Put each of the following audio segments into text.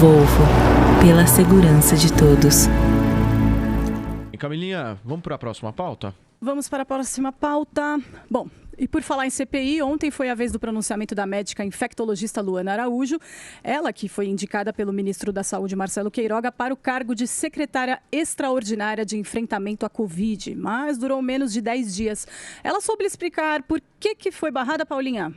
Volvo, pela segurança de todos. Camilinha, vamos para a próxima pauta? Vamos para a próxima pauta. Bom, e por falar em CPI, ontem foi a vez do pronunciamento da médica infectologista Luana Araújo, ela que foi indicada pelo ministro da Saúde, Marcelo Queiroga, para o cargo de secretária extraordinária de enfrentamento à Covid, mas durou menos de 10 dias. Ela soube explicar por que foi barrada, Paulinha?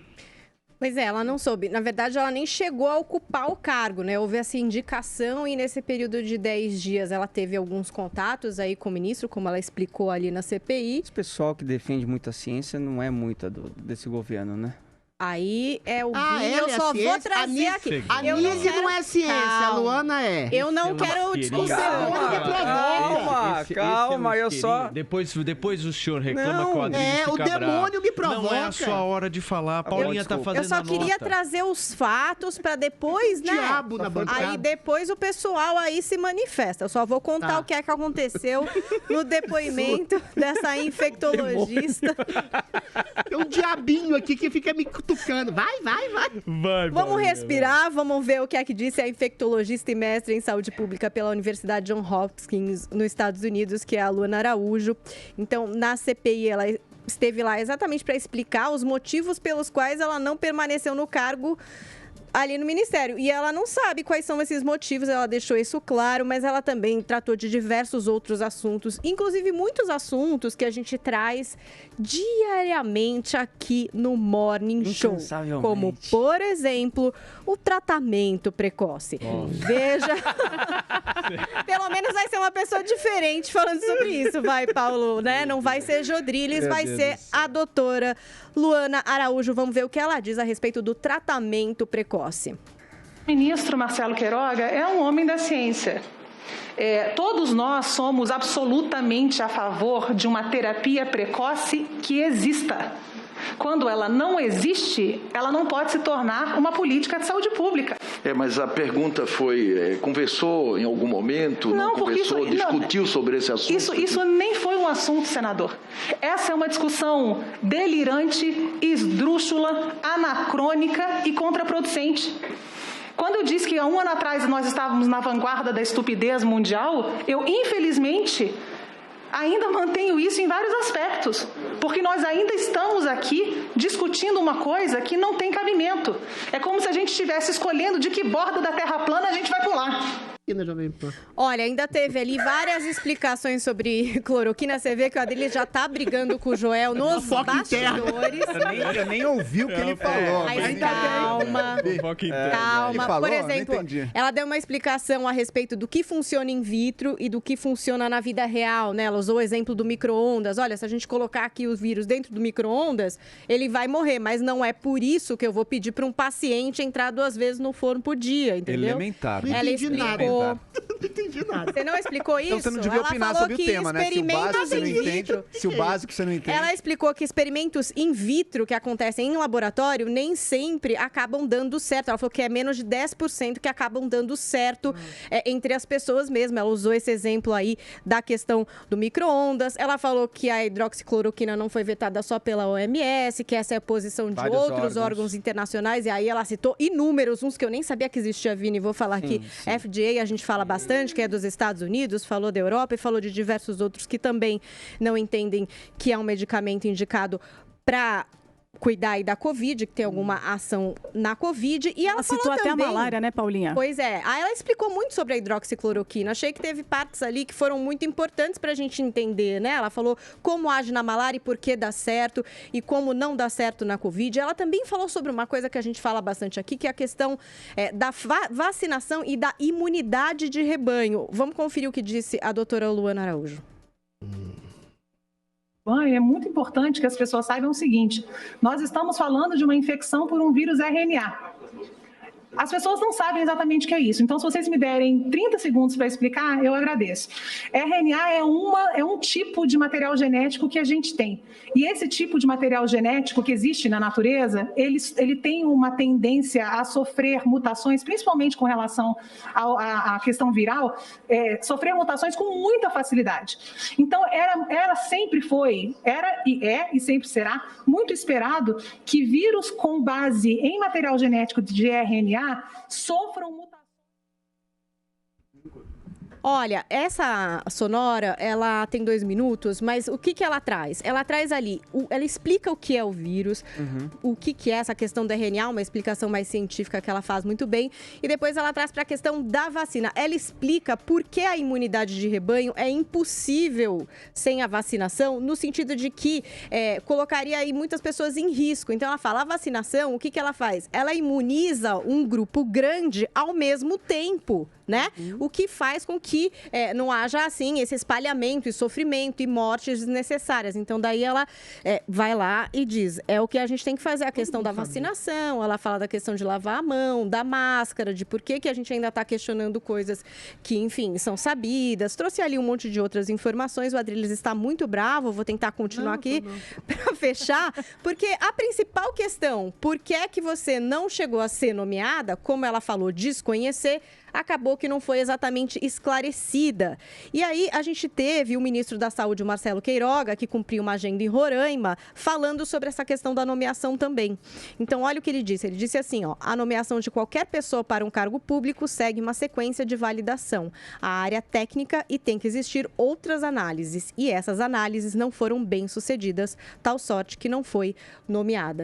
Pois é, ela não soube. Na verdade, ela nem chegou a ocupar o cargo, né? Houve essa indicação e nesse período de 10 dias ela teve alguns contatos aí com o ministro, como ela explicou ali na CPI. Esse pessoal que defende muito a ciência não é muito desse governo, né? Aí é o eu só vou trazer aqui. A Nise não é ciência, a Luana é. Eu não quero discussão. Calma, eu só... Depois o senhor reclama com a Adriana. É, o demônio me provoca. Não é a sua hora de falar, a Paulinha tá fazendo a nota. Eu só queria trazer os fatos pra depois, né? Diabo na bancada. Aí depois o pessoal aí se manifesta. Eu só vou contar o que é que aconteceu no depoimento dessa infectologista. Tem um diabinho aqui que fica me cutucando. Vai. Vamos respirar, vamos ver o que é que disse a infectologista e mestre em saúde pública pela Universidade Johns Hopkins, nos Estados Unidos, que é a Luana Araújo. Então, na CPI, ela esteve lá exatamente para explicar os motivos pelos quais ela não permaneceu no cargo ali no Ministério. E ela não sabe quais são esses motivos, ela deixou isso claro, mas ela também tratou de diversos outros assuntos, inclusive muitos assuntos que a gente traz diariamente aqui no Morning Show. Como, por exemplo, o tratamento precoce. Veja, pelo menos vai ser uma pessoa diferente falando sobre isso, vai, Paulo, né? Não vai ser Jodriles, vai ser a doutora Luana Araújo. Vamos ver o que ela diz a respeito do tratamento precoce. O ministro Marcelo Queiroga é um homem da ciência. Todos nós somos absolutamente a favor de uma terapia precoce que exista. Quando ela não existe, ela não pode se tornar uma política de saúde pública. Mas a pergunta foi, conversou em algum momento? Não conversou, discutiu sobre esse assunto? Isso nem foi um assunto, senador. Essa é uma discussão delirante, esdrúxula, anacrônica e contraproducente. Quando eu disse que há um ano atrás nós estávamos na vanguarda da estupidez mundial, eu, infelizmente, ainda mantenho isso em vários aspectos, porque nós ainda estamos aqui discutindo uma coisa que não tem cabimento. É como se a gente estivesse escolhendo de que borda da Terra plana a gente vai pular. Olha, ainda teve ali várias explicações sobre cloroquina. Você vê que o Adriles já tá brigando com o Joel nos bastidores. Eu nem ouvi o que ele falou. Mas calma. Por exemplo, ela deu uma explicação a respeito do que funciona in vitro e do que funciona na vida real, né? Ela usou o exemplo do micro-ondas. Olha, se a gente colocar aqui os vírus dentro do micro-ondas, ele vai morrer, mas não é por isso que eu vou pedir para um paciente entrar 2 vezes no forno por dia, entendeu? Elementar. Ela explicou. Não entendi nada. Você não explicou isso? Então você não devia opinar sobre o tema, né? Se o básico você não entende, se o básico você não entende. Ela explicou que experimentos in vitro que acontecem em laboratório nem sempre acabam dando certo. Ela falou que é menos de 10% que acabam dando certo entre as pessoas mesmo. Ela usou esse exemplo aí da questão do micro-ondas. Ela falou que a hidroxicloroquina não foi vetada só pela OMS, que essa é a posição de outros órgãos internacionais. E aí ela citou inúmeros, uns que eu nem sabia que existia, Vini, vou falar aqui. FDA, a gente fala bastante, que é dos Estados Unidos, falou da Europa e falou de diversos outros que também não entendem que é um medicamento indicado para cuidar aí da Covid, que tem alguma ação na Covid. E ela citou falou até também, a malária, né, Paulinha? Pois é. Aí ela explicou muito sobre a hidroxicloroquina. Achei que teve partes ali que foram muito importantes para a gente entender, né? Ela falou como age na malária e por que dá certo e como não dá certo na Covid. Ela também falou sobre uma coisa que a gente fala bastante aqui, que é a questão da vacinação e da imunidade de rebanho. Vamos conferir o que disse a doutora Luana Araújo. É muito importante que as pessoas saibam o seguinte: nós estamos falando de uma infecção por um vírus RNA. As pessoas não sabem exatamente o que é isso. Então, se vocês me derem 30 segundos para explicar, eu agradeço. RNA é um tipo de material genético que a gente tem. E esse tipo de material genético que existe na natureza, ele tem uma tendência a sofrer mutações, principalmente com relação à questão viral, sofrer mutações com muita facilidade. Então, sempre foi, era e é e sempre será muito esperado que vírus com base em material genético de RNA sofram mutações. Olha, essa sonora, ela tem 2 minutos, mas o que ela traz? Ela traz ali, ela explica o que é o vírus, o que é essa questão do RNA, uma explicação mais científica que ela faz muito bem, e depois ela traz para a questão da vacina. Ela explica por que a imunidade de rebanho é impossível sem a vacinação, no sentido de que colocaria aí muitas pessoas em risco. Então ela fala, a vacinação, o que ela faz? Ela imuniza um grupo grande ao mesmo tempo, né? O que faz com que não haja, assim, esse espalhamento e sofrimento e mortes desnecessárias. Então, daí ela vai lá e diz, é o que a gente tem que fazer, a questão da vacinação, ela fala da questão de lavar a mão, da máscara, de por que a gente ainda está questionando coisas que, enfim, são sabidas. Trouxe ali um monte de outras informações, o Adriles está muito bravo, vou tentar continuar aqui para fechar, porque a principal questão, por que é que você não chegou a ser nomeada, como ela falou, desconhecer, acabou que não foi exatamente esclarecida. E aí a gente teve o ministro da Saúde, Marcelo Queiroga, que cumpriu uma agenda em Roraima, falando sobre essa questão da nomeação também. Então, olha o que ele disse. Ele disse assim, a nomeação de qualquer pessoa para um cargo público segue uma sequência de validação. A área técnica e tem que existir outras análises. E essas análises não foram bem sucedidas, tal sorte que não foi nomeada.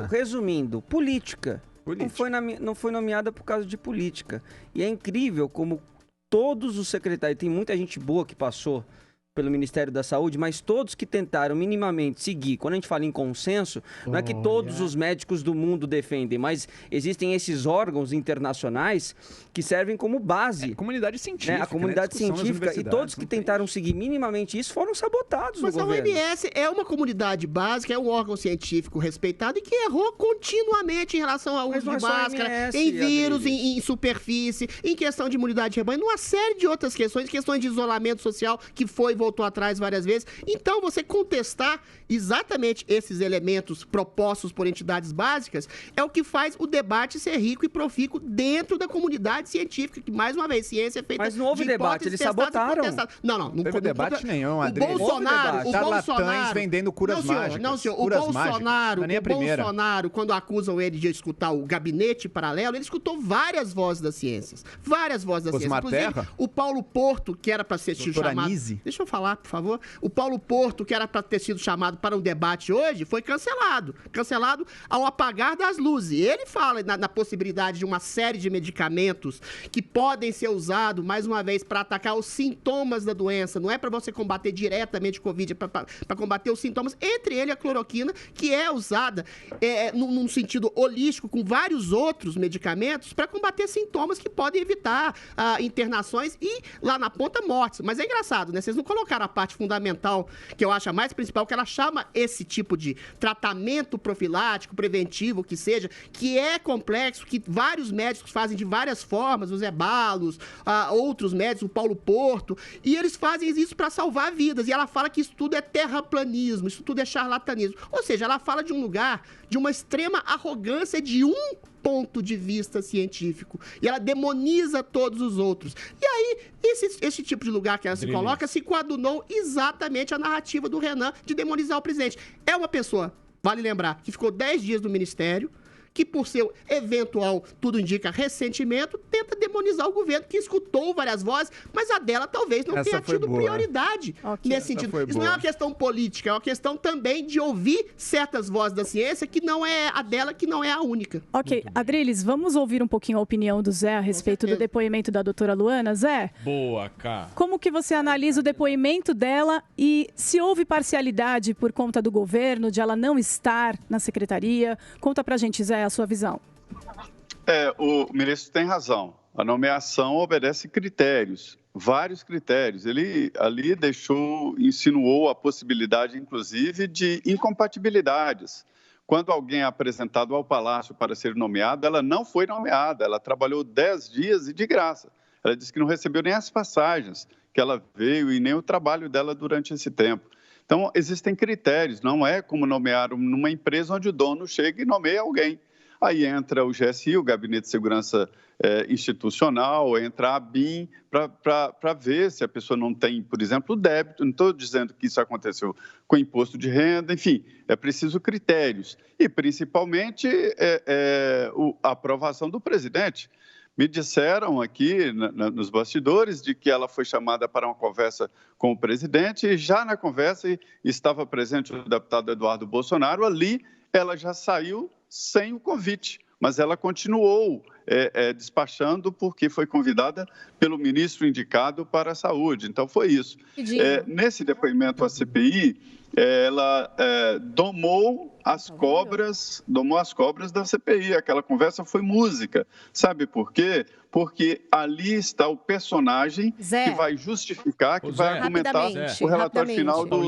Resumindo, política. Não foi nomeada por causa de política. E é incrível como todos os secretários, tem muita gente boa que passou pelo Ministério da Saúde, mas todos que tentaram minimamente seguir, quando a gente fala em consenso, não é que todos os médicos do mundo defendem, mas existem esses órgãos internacionais que servem como base. Comunidade científica. A comunidade científica, e todos que tentaram seguir minimamente isso foram sabotados no governo. Mas a OMS é uma comunidade básica, é um órgão científico respeitado e que errou continuamente em relação ao uso de máscara, em vírus, em superfície, em questão de imunidade de rebanho, numa série de outras questões de isolamento social que voltou atrás várias vezes. Então, você contestar exatamente esses elementos propostos por entidades básicas é o que faz o debate ser rico e profícuo dentro da comunidade científica, que, mais uma vez, ciência é feita Mas não houve debate, eles sabotaram. Não teve debate nenhum, Adriles. O Bolsonaro vendendo curas mágicas. Não, senhor. O Bolsonaro, quando acusam ele de escutar o gabinete paralelo, ele escutou várias vozes das ciências. Várias vozes das ciências. Inclusive, o Paulo Porto, que era para ser chamado... Deixa eu falar, por favor. O Paulo Porto, que era para ter sido chamado para um debate hoje, foi cancelado. Cancelado ao apagar das luzes. Ele fala na possibilidade de uma série de medicamentos que podem ser usados, mais uma vez, para atacar os sintomas da doença. Não é para você combater diretamente o Covid, é para combater os sintomas. Entre eles, a cloroquina, que é usada num sentido holístico, com vários outros medicamentos, para combater sintomas que podem evitar internações e, lá na ponta, mortes. Mas é engraçado, né? Vocês não colocaram a parte fundamental, que eu acho a mais principal, que ela chama esse tipo de tratamento profilático, preventivo, que seja, que é complexo, que vários médicos fazem de várias formas, o Zé Balos, outros médicos, o Paulo Porto, e eles fazem isso para salvar vidas. E ela fala que isso tudo é terraplanismo, isso tudo é charlatanismo. Ou seja, ela fala de um lugar de uma extrema arrogância de um ponto de vista científico. E ela demoniza todos os outros. E aí, esse tipo de lugar que ela se coloca se coadunou exatamente a narrativa do Renan de demonizar o presidente. É uma pessoa, vale lembrar, que ficou 10 dias no ministério, que por seu eventual, tudo indica, ressentimento, tenta demonizar o governo, que escutou várias vozes, mas a dela talvez não tenha tido prioridade nesse sentido. Isso não é uma questão política, é uma questão também de ouvir certas vozes da ciência que não é a dela, que não é a única. Ok, Adriles, vamos ouvir um pouquinho a opinião do Zé a respeito do depoimento da doutora Luana. Zé, boa, cara. Como que você analisa o depoimento dela e se houve parcialidade por conta do governo, de ela não estar na secretaria? Conta pra gente, Zé, a sua visão. O ministro tem razão. A nomeação obedece critérios, vários critérios. Ele ali insinuou a possibilidade, inclusive, de incompatibilidades. Quando alguém é apresentado ao Palácio para ser nomeado, ela não foi nomeada, ela trabalhou 10 dias e de graça. Ela disse que não recebeu nem as passagens que ela veio e nem o trabalho dela durante esse tempo. Então, existem critérios, não é como nomear numa empresa onde o dono chega e nomeia alguém. Aí entra o GSI, o Gabinete de Segurança Institucional, entra a ABIN, para ver se a pessoa não tem, por exemplo, débito. Não estou dizendo que isso aconteceu com imposto de renda, enfim, é preciso critérios. E, principalmente, a aprovação do presidente. Me disseram aqui nos bastidores de que ela foi chamada para uma conversa com o presidente e já na conversa estava presente o deputado Eduardo Bolsonaro. Ali ela já saiu sem o convite, mas ela continuou despachando porque foi convidada pelo ministro indicado para a saúde. Então foi isso. Nesse depoimento à CPI, ela domou as cobras da CPI. Aquela conversa foi música. Sabe por quê? Porque ali está o personagem que vai justificar, que vai argumentar o relatório final do...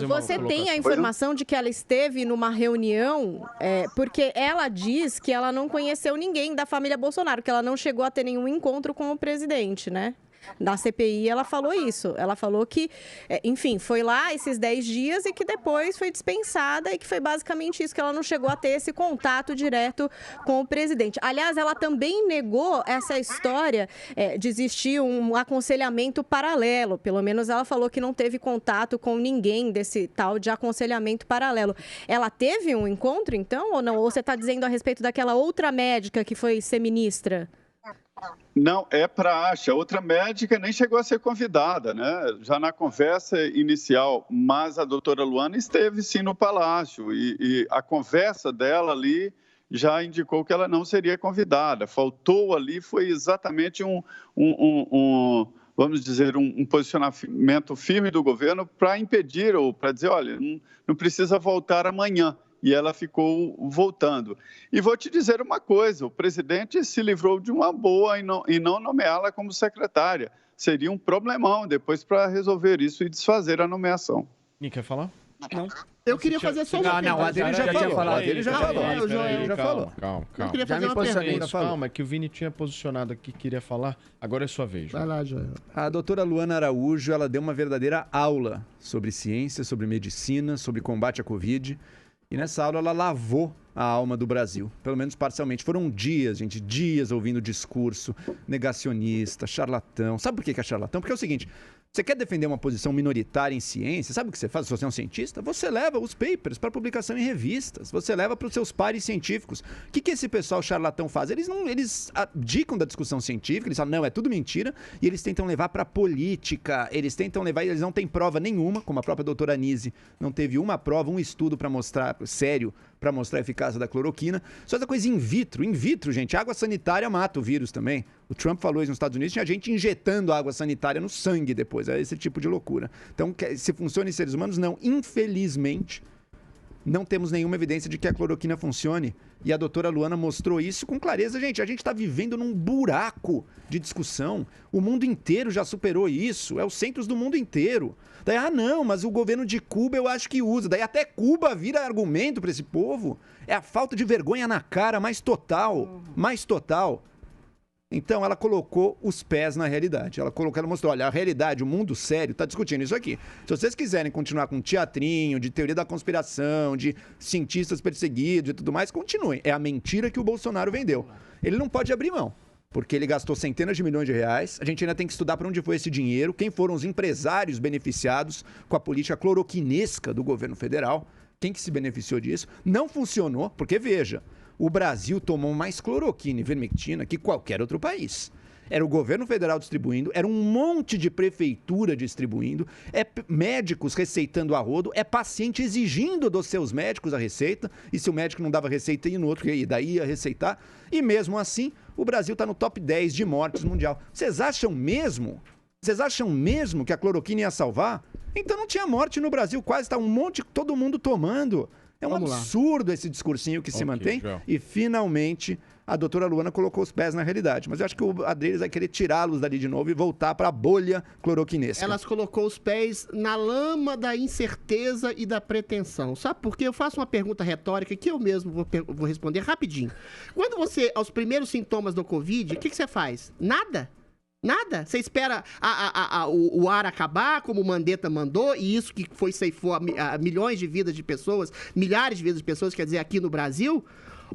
Você tem a informação de que ela esteve numa reunião, porque ela diz que ela não conheceu ninguém da família Bolsonaro, que ela não chegou a ter nenhum encontro com o presidente, né? Na CPI, ela falou isso. Ela falou que, enfim, foi lá esses 10 dias e que depois foi dispensada e que foi basicamente isso, que ela não chegou a ter esse contato direto com o presidente. Aliás, ela também negou essa história de existir um aconselhamento paralelo. Pelo menos ela falou que não teve contato com ninguém desse tal de aconselhamento paralelo. Ela teve um encontro, então, ou não? Ou você está dizendo a respeito daquela outra médica que foi ser ministra? Não, é praxe. A outra médica nem chegou a ser convidada, né? Já na conversa inicial, mas a doutora Luana esteve sim no Palácio e a conversa dela ali já indicou que ela não seria convidada. Faltou ali, foi exatamente vamos dizer, um posicionamento firme do governo para impedir ou para dizer, olha, não precisa voltar amanhã. E ela ficou voltando. E vou te dizer uma coisa, o presidente se livrou de uma boa em não nomeá-la como secretária. Seria um problemão depois para resolver isso e desfazer a nomeação. Quem quer falar? Não. Eu queria fazer só uma pergunta. Não, a dele já falou. Calma. Eu queria fazer uma pergunta. Calma, que o Vini tinha posicionado aqui, queria falar. Agora é sua vez. Vai lá, Joel. A doutora Luana Araújo, ela deu uma verdadeira aula sobre ciência, sobre medicina, sobre combate à Covid. E nessa aula ela lavou a alma do Brasil, pelo menos parcialmente. Foram dias, gente, dias ouvindo discurso negacionista, charlatão. Sabe por que é charlatão? Porque é o seguinte, você quer defender uma posição minoritária em ciência, sabe o que você faz se você é um cientista? Você leva os papers para publicação em revistas, você leva para os seus pares científicos. O que esse pessoal charlatão faz? Eles abdicam da discussão científica, eles falam, não, é tudo mentira, e eles tentam levar para a política, eles não têm prova nenhuma, como a própria doutora Anise não teve uma prova, um estudo para mostrar, sério, para mostrar a eficácia da cloroquina. Só essa coisa in vitro, gente, água sanitária mata o vírus também. O Trump falou isso nos Estados Unidos, tinha gente injetando água sanitária no sangue depois, é esse tipo de loucura. Então, se funciona em seres humanos, não. Infelizmente, não temos nenhuma evidência de que a cloroquina funcione. E a doutora Luana mostrou isso com clareza. Gente, a gente está vivendo num buraco de discussão. O mundo inteiro já superou isso. É os centros do mundo inteiro. Daí, não, mas o governo de Cuba eu acho que usa. Daí até Cuba vira argumento para esse povo. É a falta de vergonha na cara mais total. Mais total. Então, ela colocou os pés na realidade. Ela mostrou, olha, a realidade, o mundo sério está discutindo isso aqui. Se vocês quiserem continuar com teatrinho, de teoria da conspiração, de cientistas perseguidos e tudo mais, continuem. É a mentira que o Bolsonaro vendeu. Ele não pode abrir mão, porque ele gastou centenas de milhões de reais. A gente ainda tem que estudar para onde foi esse dinheiro, quem foram os empresários beneficiados com a política cloroquinesca do governo federal, quem que se beneficiou disso. Não funcionou, porque, veja, o Brasil tomou mais cloroquina e vermectina que qualquer outro país. Era o governo federal distribuindo, era um monte de prefeitura distribuindo, médicos receitando a rodo, paciente exigindo dos seus médicos a receita, e se o médico não dava receita, ia no outro, e daí ia receitar. E mesmo assim, o Brasil está no top 10 de mortes mundial. Vocês acham mesmo que a cloroquina ia salvar? Então não tinha morte no Brasil, quase está todo mundo tomando. É um absurdo esse discursinho que se mantém. Joel. E, finalmente, a doutora Luana colocou os pés na realidade. Mas eu acho que o Adriles vai querer tirá-los dali de novo e voltar para a bolha cloroquinesca. Elas colocou os pés na lama da incerteza e da pretensão. Sabe por quê? Eu faço uma pergunta retórica que eu mesmo vou responder rapidinho. Quando você, aos primeiros sintomas do Covid, o que você faz? Nada? Você espera o ar acabar, como o Mandetta mandou, e isso que ceifou milhões de vidas de pessoas, milhares de vidas de pessoas, quer dizer, aqui no Brasil?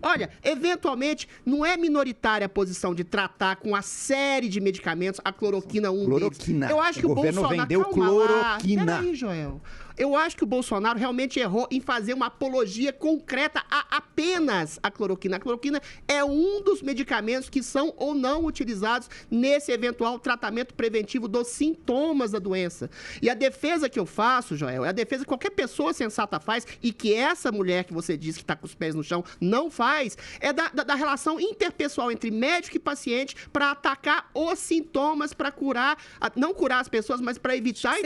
Olha, eventualmente, não é minoritária a posição de tratar com a série de medicamentos, a cloroquina deles. Eu acho que o governo Bolsonaro... vendeu cloroquina. Peraí, Joel. eu acho que o Bolsonaro realmente errou em fazer uma apologia concreta a apenas a cloroquina. A cloroquina é um dos medicamentos que são ou não utilizados nesse eventual tratamento preventivo dos sintomas da doença. E a defesa que eu faço, Joel, é a defesa que qualquer pessoa sensata faz e que essa mulher que você disse que está com os pés no chão não faz, é da relação interpessoal entre médico e paciente para atacar os sintomas, para curar, não curar as pessoas, mas para evitar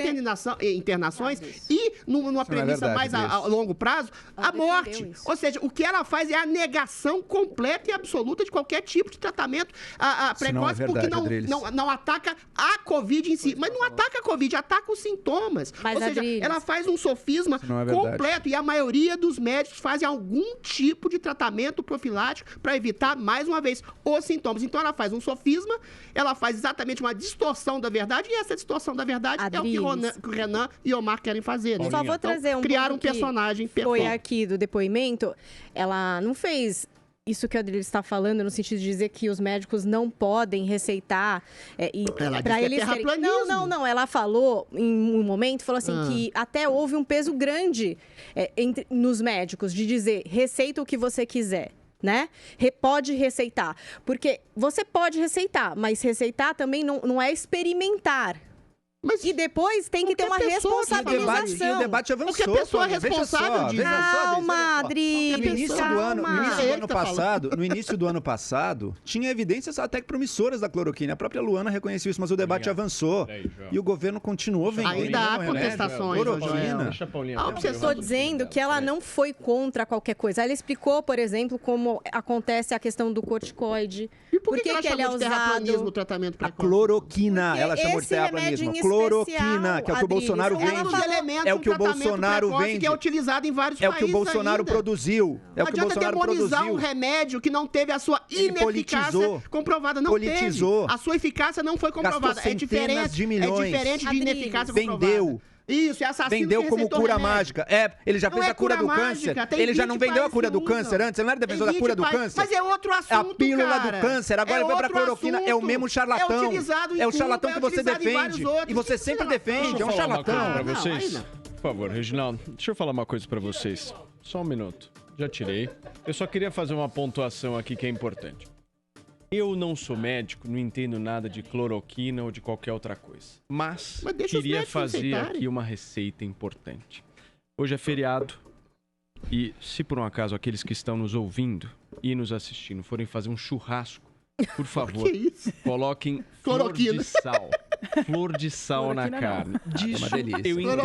internações e, numa premissa mais a longo prazo, a morte. Ou seja, o que ela faz é a negação completa e absoluta de qualquer tipo de tratamento precoce, porque não ataca a Covid em si. Mas não ataca a Covid, ataca os sintomas. Ou seja, ela faz um sofisma completo e a maioria dos médicos fazem algum tipo de tratamento profilático para evitar, mais uma vez, os sintomas. Então ela faz um sofisma, ela faz exatamente uma distorção da verdade, e essa distorção da verdade é o que o Renan e o Omar querem fazer. Né? Só vou trazer criar um personagem perfeito. Foi aqui do depoimento, ela não fez isso que a Adriles está falando, no sentido de dizer que os médicos não podem receitar para eles serem... Não. Ela falou, em um momento, falou assim, que até houve um peso grande nos médicos, de dizer, receita o que você quiser. Né? Pode receitar. Porque você pode receitar, mas receitar também não é experimentar. E depois tem que ter uma responsabilização. E o debate avançou. Porque a pessoa é responsável disso. Calma, Adri. No início do ano passado, tinha evidências até que promissoras da cloroquina. A própria Luana reconheceu isso, mas o debate avançou. E o governo continuou vendendo. Ainda há contestações. Cloroquina. Eu estou dizendo que ela não foi contra qualquer coisa. Ela explicou, por exemplo, como acontece a questão do corticoide. E por que ele é usado no tratamento precoce? A cloroquina, ela chamou de terraplanismo. Cloroquina, que é o que o Bolsonaro vende. É o que o Bolsonaro vende. Que é utilizado em vários países. É o que o Bolsonaro produziu. Não adianta demonizar um remédio que não teve a sua ineficácia comprovada. Não teve. A sua eficácia não foi comprovada. É diferente de ineficácia comprovada. Vendeu. Isso, é assassino. Vendeu como cura mágica. Ele já fez a cura do câncer. Ele já não vendeu a cura do câncer antes? Ele não era defensor da cura do câncer? Mas é outro assunto, a pílula do câncer. Agora ele vai pra cloroquina. É o mesmo charlatão. É o charlatão que você defende. E você sempre defende. É um charlatão. Pra vocês. Por favor, Reginaldo, deixa eu falar uma coisa pra vocês. Só um minuto. Já tirei. Eu só queria fazer uma pontuação aqui que é importante. Eu não sou médico, não entendo nada de cloroquina ou de qualquer outra coisa. Mas queria fazer aqui uma receita importante. Hoje é feriado e, se por um acaso aqueles que estão nos ouvindo e nos assistindo forem fazer um churrasco, por favor, coloquem flor de sal. Flor de sal na carne. É uma delícia. Eu entendo.